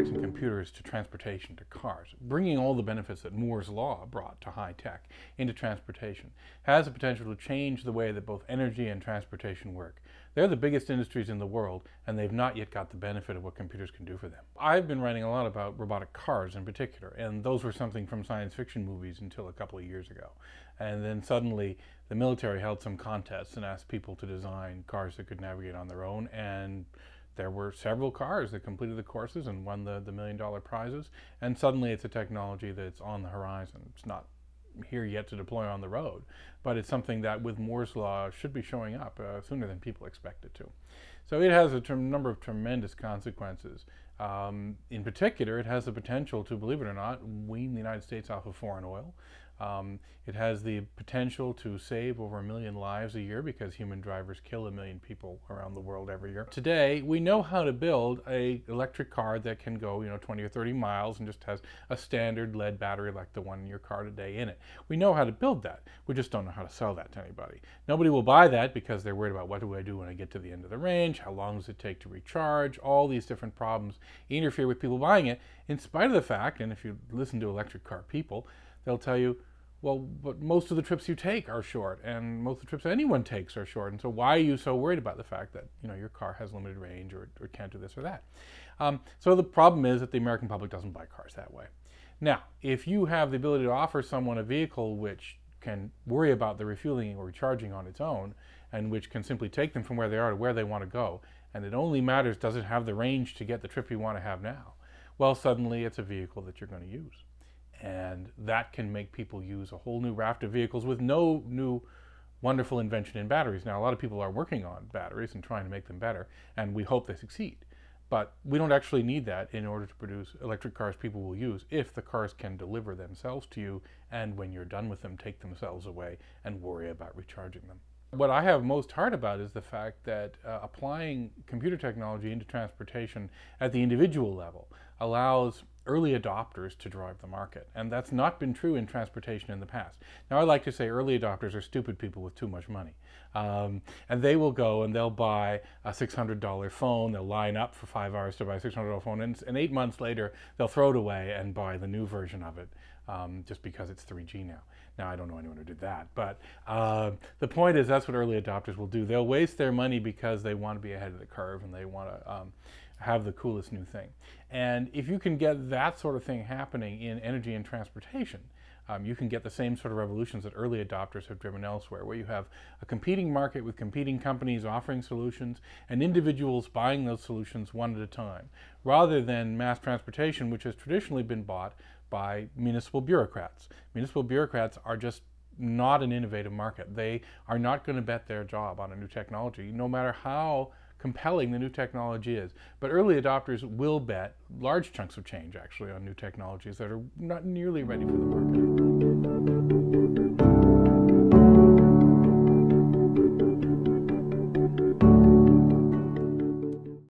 electronics and computers to transportation, to cars, bringing all the benefits that Moore's law brought to high tech into transportation, has the potential to change the way that both energy and transportation work. They're the biggest industries in the world, and they've not yet got the benefit of what computers can do for them. I've been writing a lot about robotic cars in particular, and those were something from science fiction movies until a couple of years ago. And then suddenly the military held some contests and asked people to design cars that could navigate on their own, and there were several cars that completed the courses and won the million-dollar prizes, and suddenly it's a technology that's on the horizon. It's not here yet to deploy on the road, but it's something that with Moore's law should be showing up sooner than people expect it to. So it has a number of tremendous consequences. In particular, it has the potential to, believe it or not, wean the United States off of foreign oil. It has the potential to save over 1 million lives a year because human drivers kill 1 million people around the world every year. Today, we know how to build an electric car that can go, 20 or 30 miles and just has a standard lead battery like the one in your car today in it. We know how to build that. We just don't know how to sell that to anybody. Nobody will buy that because they're worried about what do I do when I get to the end of the range, how long does it take to recharge, all these different problems interfere with people buying it, in spite of the fact, and if you listen to electric car people, they'll tell you, well, but most of the trips you take are short, and most of the trips anyone takes are short, and so why are you so worried about the fact that your car has limited range or can't do this or that? So the problem is that the American public doesn't buy cars that way. Now, if you have the ability to offer someone a vehicle which can worry about the refueling or recharging on its own, and which can simply take them from where they are to where they want to go, and it only matters does it have the range to get the trip you want to have now, well, suddenly it's a vehicle that you're going to use. And that can make people use a whole new raft of vehicles with no new wonderful invention in batteries. Now, a lot of people are working on batteries and trying to make them better, and we hope they succeed. But we don't actually need that in order to produce electric cars people will use if the cars can deliver themselves to you, and when you're done with them, take themselves away and worry about recharging them. What I have most heart about is the fact that applying computer technology into transportation at the individual level allows early adopters to drive the market. And that's not been true in transportation in the past. Now, I like to say early adopters are stupid people with too much money. And they will go and they'll buy a $600 phone, they'll line up for 5 hours to buy a $600 phone, and 8 months later, they'll throw it away and buy the new version of it, just because it's 3G now. Now, I don't know anyone who did that, but the point is that's what early adopters will do. They'll waste their money because they want to be ahead of the curve and they want to have the coolest new thing. And if you can get that sort of thing happening in energy and transportation, you can get the same sort of revolutions that early adopters have driven elsewhere, where you have a competing market with competing companies offering solutions and individuals buying those solutions one at a time, rather than mass transportation, which has traditionally been bought by municipal bureaucrats. Municipal bureaucrats are just not an innovative market. They are not going to bet their job on a new technology, no matter how compelling the new technology is. But early adopters will bet large chunks of change, actually, on new technologies that are not nearly ready for the market.